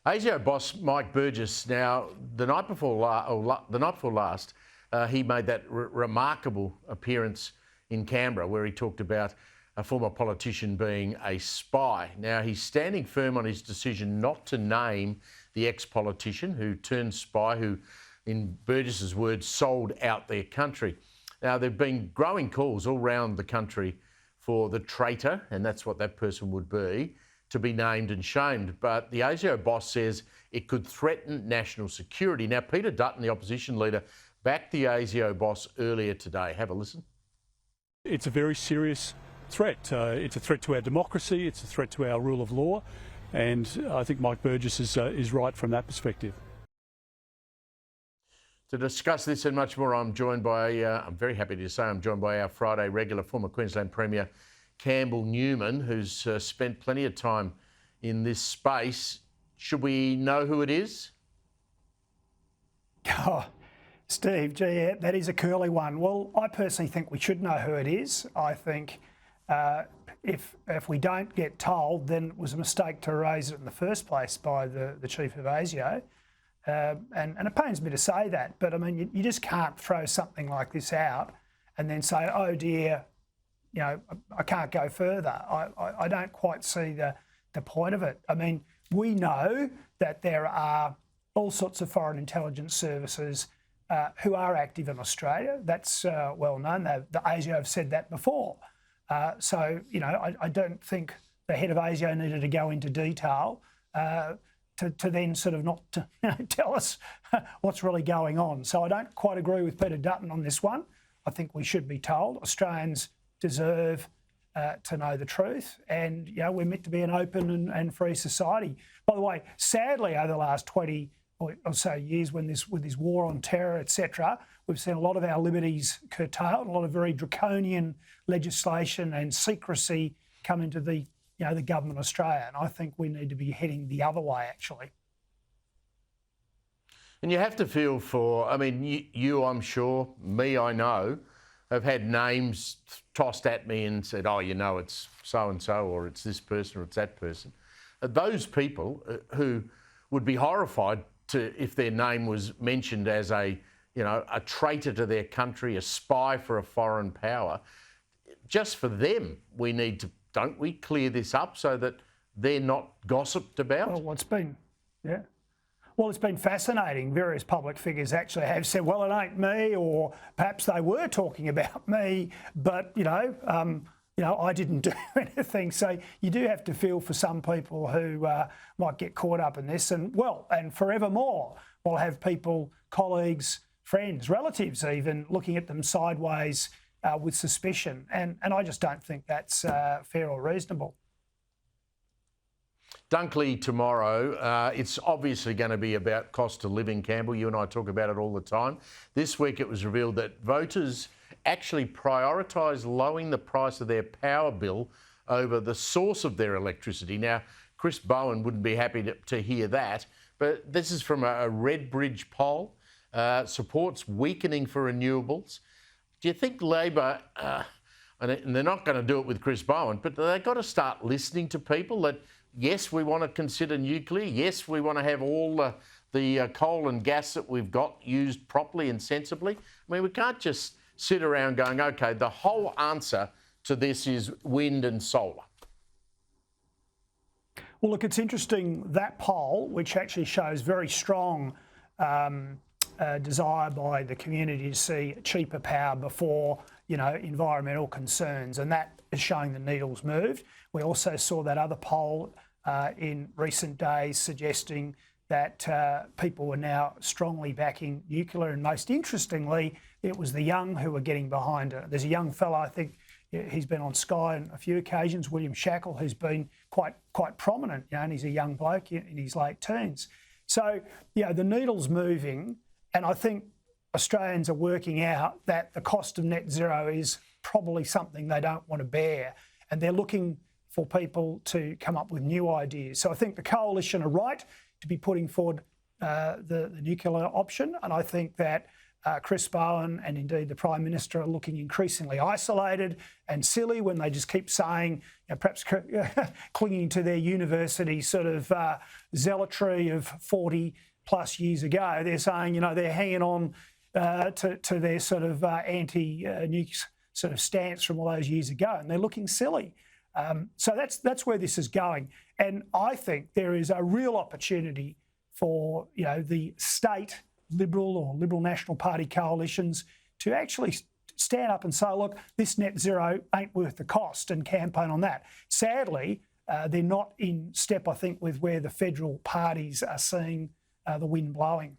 ASIO boss Mike Burgess. Now, the night before last, he made that remarkable appearance in Canberra where he talked about a former politician being a spy. Now, he's standing firm on his decision not to name the ex-politician who turned spy, who, in Burgess's words, sold out their country. Now, there have been growing calls all around the country for the traitor, and that's what that person would be, to be named and shamed. But the ASIO boss says it could threaten national security. Now, Peter Dutton, the opposition leader, backed the ASIO boss earlier today. Have a listen. It's a very serious threat. It's a threat to our democracy, it's a threat to our rule of law, and I think Mike Burgess is right from that perspective. To discuss this and much more, I'm joined by, I'm very happy to say, I'm joined by our Friday regular, former Queensland Premier Campbell Newman, who's spent plenty of time in this space. Should we know who it is? Oh, Steve, gee, that is a curly one. Well, I personally think we should know who it is. I think if we don't get told, then it was a mistake to raise it in the first place by the chief of ASIO. And it pains me to say that, but I mean, you just can't throw something like this out and then say, oh dear, you know, I can't go further. I don't quite see the point of it. I mean, we know that there are all sorts of foreign intelligence services who are active in Australia. That's well known. The ASIO have said that before. So, you know, I don't think the head of ASIO needed to go into detail to then sort of not to, tell us what's really going on. So I don't quite agree with Peter Dutton on this one. I think we should be told. Australians deserve to know the truth, and we're meant to be an open and free society. By the way, sadly, over the last 20 or so years, with this war on terror, etc., we've seen a lot of our liberties curtailed, a lot of very draconian legislation and secrecy come into the government of Australia, and I think we need to be heading the other way, actually. And you have to feel for, I mean, you I'm sure, me I know, have had names tossed at me and said, oh, it's so-and-so, or it's this person, or it's that person. Those people who would be horrified if their name was mentioned as a traitor to their country, a spy for a foreign power, just for them, we need to, don't we, clear this up so that they're not gossiped about? Well, it's been fascinating. Various public figures actually have said, well, it ain't me, or perhaps they were talking about me, but, I didn't do anything. So you do have to feel for some people who might get caught up in this. And forevermore, we'll have people, colleagues, friends, relatives even, looking at them sideways with suspicion. And I just don't think that's fair or reasonable. Dunkley tomorrow, it's obviously going to be about cost of living, Campbell. You and I talk about it all the time. This week it was revealed that voters actually prioritised lowering the price of their power bill over the source of their electricity. Now, Chris Bowen wouldn't be happy to hear that, but this is from a Redbridge poll, supports weakening for renewables. Do you think Labor, and they're not going to do it with Chris Bowen, but they've got to start listening to people that, yes, we want to consider nuclear. Yes, we want to have all the coal and gas that we've got used properly and sensibly. I mean, we can't just sit around going, OK, the whole answer to this is wind and solar. Well, look, it's interesting, that poll, which actually shows very strong desire by the community to see cheaper power before, environmental concerns, and that is showing the needle's moved. We also saw that other poll in recent days suggesting that people were now strongly backing nuclear, and most interestingly, it was the young who were getting behind it. There's a young fellow, I think he's been on Sky on a few occasions, William Shackle, who's been quite prominent, and he's a young bloke in his late teens. So, the needle's moving, and I think Australians are working out that the cost of net zero is probably something they don't want to bear, and they're looking for people to come up with new ideas. So I think the coalition are right to be putting forward the nuclear option, and I think that Chris Bowen and indeed the Prime Minister are looking increasingly isolated and silly when they just keep saying, perhaps clinging to their university sort of zealotry of 40 plus years ago. They're saying, they're hanging on to their sort of anti-nuke sort of stance from all those years ago, and they're looking silly. So that's where this is going. And I think there is a real opportunity for, the state Liberal or Liberal National Party coalitions to actually stand up and say, look, this net zero ain't worth the cost, and campaign on that. Sadly, they're not in step, I think, with where the federal parties are seeing the wind blowing.